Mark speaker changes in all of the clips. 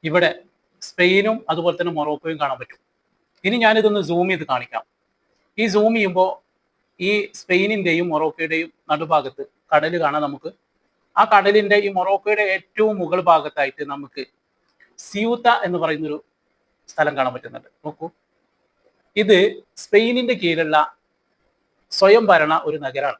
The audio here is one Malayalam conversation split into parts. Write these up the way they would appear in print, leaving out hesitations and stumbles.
Speaker 1: ഇവിടെ സ്പെയിനും അതുപോലെ തന്നെ മൊറോക്കോയും കാണാൻ പറ്റും. ഇനി ഞാനിതൊന്ന് സൂം ചെയ്ത് കാണിക്കാം. ഈ സൂം ചെയ്യുമ്പോൾ ഈ സ്പെയിനിന്റെയും മൊറോക്കോയുടെയും നടുഭാഗത്ത് കടൽ കാണാം നമുക്ക്. ആ കടലിന്റെ ഈ മൊറോക്കോയുടെ ഏറ്റവും മുകൾ ഭാഗത്തായിട്ട് നമുക്ക് സിയൂത്ത എന്ന് പറയുന്നൊരു സ്ഥലം കാണാൻ പറ്റുന്നുണ്ട്. നോക്കൂ, ഇത് സ്പെയിനിന്റെ കീഴിലുള്ള സ്വയം ഭരണ ഒരു നഗരമാണ്.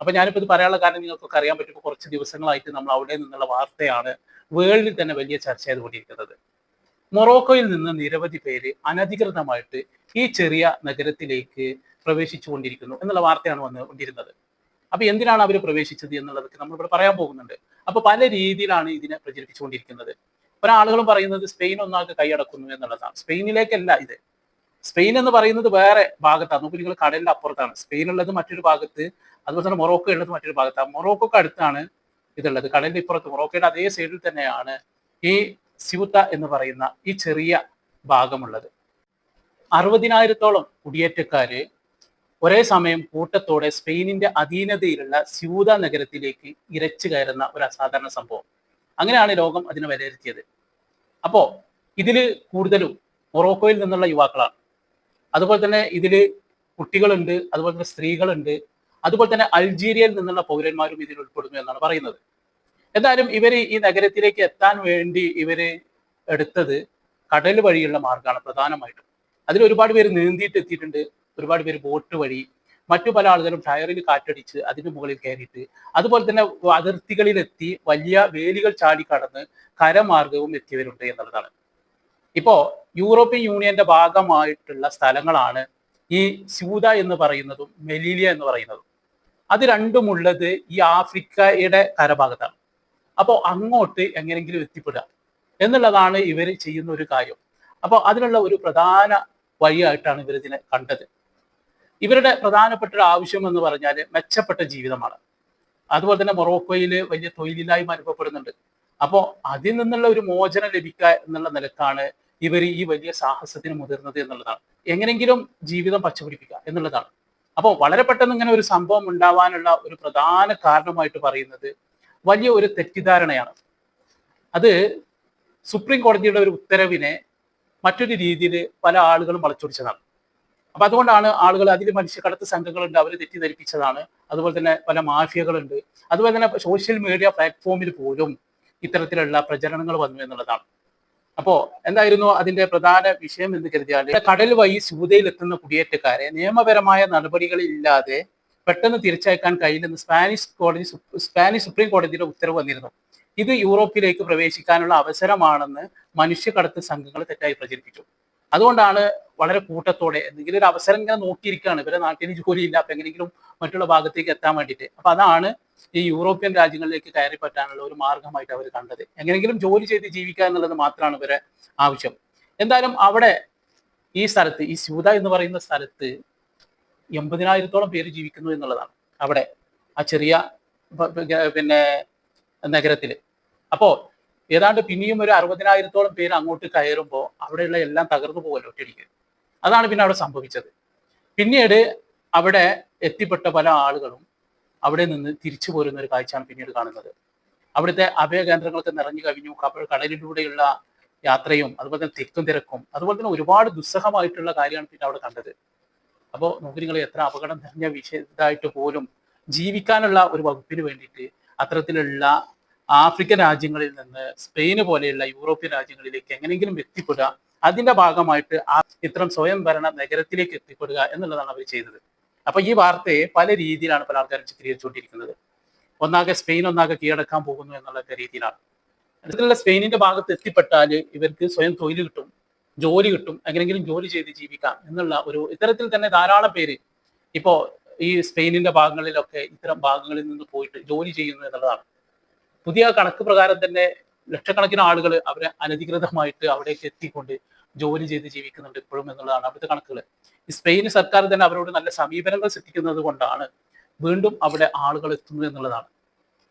Speaker 1: അപ്പൊ ഞാനിപ്പോ ഇത് പറയാനുള്ള കാരണം നിങ്ങൾക്കൊക്കെ അറിയാൻ പറ്റും. കുറച്ച് ദിവസങ്ങളായിട്ട് നമ്മൾ അവിടെ നിന്നുള്ള വാർത്തയാണ് വേൾഡിൽ തന്നെ വലിയ ചർച്ച ചെയ്തുകൊണ്ടിരിക്കുന്നത്. മൊറോക്കോയിൽ നിന്ന് നിരവധി പേര് അനധികൃതമായിട്ട് ഈ ചെറിയ നഗരത്തിലേക്ക് പ്രവേശിച്ചു കൊണ്ടിരിക്കുന്നു എന്നുള്ള വാർത്തയാണ് വന്നുകൊണ്ടിരുന്നത്. അപ്പൊ എന്തിനാണ് അവർ പ്രവേശിച്ചത് എന്നുള്ളതൊക്കെ നമ്മളിവിടെ പറയാൻ പോകുന്നുണ്ട്. അപ്പൊ പല രീതിയിലാണ് ഇതിനെ പ്രചരിപ്പിച്ചുകൊണ്ടിരിക്കുന്നത്. പല ആളുകളും പറയുന്നത് സ്പെയിൻ ഒന്നാകെ കൈയടക്കുന്നു എന്നുള്ളതാണ്. സ്പെയിനിലേക്കല്ല ഇത്. സ്പെയിൻ എന്ന് പറയുന്നത് വേറെ ഭാഗത്താണ്. നമുക്ക് നിങ്ങൾ കടലിന്റെ അപ്പുറത്താണ്. സ്പെയിൻ ഉള്ളത് മറ്റൊരു ഭാഗത്ത്, അതുപോലെ തന്നെ മൊറോക്കോ ഉള്ളത് മറ്റൊരു ഭാഗത്താണ്. മൊറോക്കോക്ക് അടുത്താണ് ഇതുള്ളത്. കടലിന്റെ ഇപ്പുറത്ത് മൊറോക്കോയുടെ അതേ സൈഡിൽ തന്നെയാണ് ഈ സിയൂത്ത എന്ന് പറയുന്ന ഈ ചെറിയ ഭാഗമുള്ളത്. 60,000-ഓളം കുടിയേറ്റക്കാര് ഒരേ സമയം കൂട്ടത്തോടെ സ്പെയിനിന്റെ അധീനതയിലുള്ള സിയൂത നഗരത്തിലേക്ക് ഇരച്ചു കയറുന്ന ഒരു അസാധാരണ സംഭവം. അങ്ങനെയാണ് ലോകം അതിനെ വിലയിരുത്തിയത്. അപ്പോ ഇതില് കൂടുതലും മൊറോക്കോയിൽ നിന്നുള്ള യുവാക്കളാണ്. അതുപോലെ തന്നെ ഇതില് കുട്ടികളുണ്ട്, അതുപോലെ തന്നെ സ്ത്രീകളുണ്ട്, അതുപോലെ തന്നെ അൾജീരിയയിൽ നിന്നുള്ള പൗരന്മാരും ഇതിൽ ഉൾപ്പെടുന്നു എന്നാണ് പറയുന്നത്. എന്തായാലും ഇവർ ഈ നഗരത്തിലേക്ക് എത്താൻ വേണ്ടി ഇവര് എടുത്തത് കടൽ വഴിയുള്ള മാർഗമാണ് പ്രധാനമായിട്ടും. അതിൽ ഒരുപാട് പേര് നീന്തിയിട്ട് എത്തിയിട്ടുണ്ട്, ഒരുപാട് പേര് ബോട്ട് വഴി, മറ്റു പല ആളുകളും ടയറിൽ കാറ്റടിച്ച് അതിന് മുകളിൽ കയറിയിട്ട്, അതുപോലെ തന്നെ അതിർത്തികളിലെത്തി വലിയ വേലികൾ ചാടിക്കടന്ന് കരമാർഗവും എത്തിയവരുണ്ട് എന്നുള്ളതാണ്. ഇപ്പോ യൂറോപ്യൻ യൂണിയന്റെ ഭാഗമായിട്ടുള്ള സ്ഥലങ്ങളാണ് ഈ സ്യൂത എന്ന് പറയുന്നതും മെലീലിയ എന്ന് പറയുന്നതും. അത് രണ്ടുമുള്ളത് ഈ ആഫ്രിക്കയുടെ കരഭാഗത്താണ്. അപ്പോൾ അങ്ങോട്ട് എങ്ങനെങ്കിലും എത്തിപ്പെടുക എന്നുള്ളതാണ് ഇവർ ചെയ്യുന്ന ഒരു കാര്യം. അപ്പോൾ അതിനുള്ള ഒരു പ്രധാന വഴിയായിട്ടാണ് ഇവർ ഇതിനെ കണ്ടത്. ഇവരുടെ പ്രധാനപ്പെട്ട ഒരു ആവശ്യം എന്ന് പറഞ്ഞാൽ മെച്ചപ്പെട്ട ജീവിതമാണ്. അതുപോലെ തന്നെ മൊറോക്കോയിൽ വലിയ തൊഴിലില്ലായ്മ അനുഭവപ്പെടുന്നുണ്ട്. അപ്പോൾ അതിൽ നിന്നുള്ള ഒരു മോചനം ലഭിക്കുക എന്നുള്ള നിലക്കാണ് ഇവർ ഈ വലിയ സാഹസത്തിന് മുതിർന്നത് എന്നുള്ളതാണ്. എങ്ങനെങ്കിലും ജീവിതം പച്ചപിടിപ്പിക്കുക എന്നുള്ളതാണ്. അപ്പോൾ വളരെ പെട്ടെന്ന് ഇങ്ങനെ ഒരു സംഭവം ഉണ്ടാവാനുള്ള ഒരു പ്രധാന കാരണമായിട്ട് പറയുന്നത് വലിയ ഒരു തെറ്റിദ്ധാരണയാണ്. അത് സുപ്രീം കോടതിയുടെ ഒരു ഉത്തരവിനെ മറ്റൊരു രീതിയിൽ പല ആളുകളും വളച്ചൊടിച്ചതാണ്. അപ്പൊ അതുകൊണ്ടാണ് ആളുകൾ അതിൽ മനുഷ്യക്കടത്ത് സംഘങ്ങളുണ്ട്, അവർ തെറ്റിദ്ധരിപ്പിച്ചതാണ്. അതുപോലെ തന്നെ പല മാഫിയകളുണ്ട്. അതുപോലെ തന്നെ സോഷ്യൽ മീഡിയ പ്ലാറ്റ്ഫോമിൽ പോലും ഇത്തരത്തിലുള്ള പ്രചരണങ്ങൾ വന്നു എന്നുള്ളതാണ്. അപ്പോ എന്തായിരുന്നു അതിന്റെ പ്രധാന വിഷയം എന്ന് കരുതിയാൽ, കടൽ വഴി സ്യൂതയിൽ എത്തുന്ന കുടിയേറ്റക്കാരെ നിയമപരമായ നടപടികളില്ലാതെ പെട്ടെന്ന് തിരിച്ചയക്കാൻ കഴിയില്ലെന്ന് സ്പാനിഷ് സുപ്രീം കോടതിയുടെ ഉത്തരവ് വന്നിരുന്നു. ഇത് യൂറോപ്പിലേക്ക് പ്രവേശിക്കാനുള്ള അവസരമാണെന്ന് മനുഷ്യക്കടത്ത് സംഘങ്ങൾ തെറ്റായി പ്രചരിപ്പിച്ചു. അതുകൊണ്ടാണ് വളരെ കൂട്ടത്തോടെ എന്തെങ്കിലും ഒരു അവസരം ഇങ്ങനെ നോക്കിയിരിക്കുകയാണ്. ഇവരെ നാട്ടിൽ ജോലിയില്ല, അപ്പൊ എങ്ങനെയെങ്കിലും മറ്റുള്ള ഭാഗത്തേക്ക് എത്താൻ വേണ്ടിയിട്ട്. അപ്പൊ അതാണ് ഈ യൂറോപ്യൻ രാജ്യങ്ങളിലേക്ക് കയറി പറ്റാനുള്ള ഒരു മാർഗമായിട്ട് അവർ കണ്ടത്. എങ്ങനെയെങ്കിലും ജോലി ചെയ്ത് ജീവിക്കുക എന്നുള്ളത് മാത്രമാണ് ഇവരെ ആവശ്യം. എന്തായാലും അവിടെ ഈ സ്ഥലത്ത്, ഈ സ്യൂത എന്ന് പറയുന്ന സ്ഥലത്ത് 80,000-ഓളം പേര് ജീവിക്കുന്നു എന്നുള്ളതാണ്. അവിടെ ആ ചെറിയ പിന്നെ നഗരത്തില്. അപ്പോ ഏതാണ്ട് പിന്നെയും ഒരു 60,000-ഓളം പേര് അങ്ങോട്ട് കയറുമ്പോൾ അവിടെയുള്ള എല്ലാം തകർന്നു പോകുമല്ലോ ഒറ്റയടിക്ക്. അതാണ് പിന്നെ അവിടെ സംഭവിച്ചത്. പിന്നീട് അവിടെ എത്തിപ്പെട്ട പല ആളുകളും അവിടെ നിന്ന് തിരിച്ചു പോരുന്ന ഒരു കാഴ്ചയാണ് പിന്നീട് കാണുന്നത്. അവിടുത്തെ അഭയകേന്ദ്രങ്ങളൊക്കെ നിറഞ്ഞു കവിഞ്ഞു. കടലിലൂടെയുള്ള യാത്രയും അതുപോലെ തന്നെ തിക്കും തിരക്കും, അതുപോലെ തന്നെ ഒരുപാട് ദുസ്സഹമായിട്ടുള്ള കാര്യമാണ് പിന്നെ അവിടെ കണ്ടത്. അപ്പോൾ നോക്കി നിങ്ങൾ എത്ര അപകടം നിറഞ്ഞ വിഷയമായിട്ട് പോലും ജീവിക്കാനുള്ള ഒരു വകുപ്പിന് വേണ്ടിയിട്ട് അത്തരത്തിലുള്ള ആഫ്രിക്കൻ രാജ്യങ്ങളിൽ നിന്ന് സ്പെയിന് പോലെയുള്ള യൂറോപ്യൻ രാജ്യങ്ങളിലേക്ക് എങ്ങനെയെങ്കിലും എത്തിപ്പെടുക, അതിന്റെ ഭാഗമായിട്ട് ഇത്തരം സ്വയം ഭരണ നഗരത്തിലേക്ക് എത്തിപ്പെടുക എന്നുള്ളതാണ് അവർ ചെയ്തത്. അപ്പൊ ഈ വാർത്തയെ പല രീതിയിലാണ് പല ആൾക്കാരും ചിത്രീകരിച്ചുകൊണ്ടിരിക്കുന്നത്. ഒന്നാകെ സ്പെയിൻ ഒന്നാകെ കീഴടക്കാൻ പോകുന്നു എന്നുള്ള രീതിയിലാണ്. അടുത്തുള്ള സ്പെയിനിന്റെ ഭാഗത്ത് എത്തിപ്പെട്ടാൽ ഇവർക്ക് സ്വയം തൊഴിൽ കിട്ടും, ജോലി കിട്ടും, എങ്ങനെയെങ്കിലും ജോലി ചെയ്ത് ജീവിക്കാം എന്നുള്ള ഒരു ഇത്തരത്തിൽ തന്നെ ധാരാളം പേര് ഇപ്പോ ഈ സ്പെയിനിന്റെ ഭാഗങ്ങളിലൊക്കെ ഇത്തരം ഭാഗങ്ങളിൽ നിന്ന് പോയിട്ട് ജോലി ചെയ്യുന്നു എന്നുള്ളതാണ്. പുതിയ കണക്ക് പ്രകാരം തന്നെ ലക്ഷക്കണക്കിന് ആളുകൾ അവരെ അനധികൃതമായിട്ട് അവിടേക്ക് എത്തിക്കൊണ്ട് ജോലി ചെയ്ത് ജീവിക്കുന്നുണ്ട് ഇപ്പോഴും എന്നുള്ളതാണ് അവിടുത്തെ കണക്കുകൾ. ഈ സ്പെയിൻ സർക്കാർ തന്നെ അവരോട് നല്ല സമീപനങ്ങൾ സൃഷ്ടിക്കുന്നത് കൊണ്ടാണ് വീണ്ടും അവിടെ ആളുകൾ എത്തുന്നത് എന്നുള്ളതാണ്.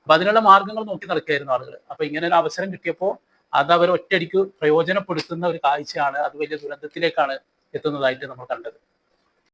Speaker 1: അപ്പൊ അതിനുള്ള മാർഗങ്ങൾ നോക്കി നടക്കുകയായിരുന്നു ആളുകൾ. അപ്പൊ ഇങ്ങനെ ഒരു അവസരം കിട്ടിയപ്പോൾ അത് അവർ ഒറ്റയടിക്ക് പ്രയോജനപ്പെടുത്തുന്ന ഒരു കാഴ്ചയാണ്. അത് വലിയ ദുരന്തത്തിലേക്കാണ് എത്തുന്നതായിട്ട് നമ്മൾ കണ്ടത്.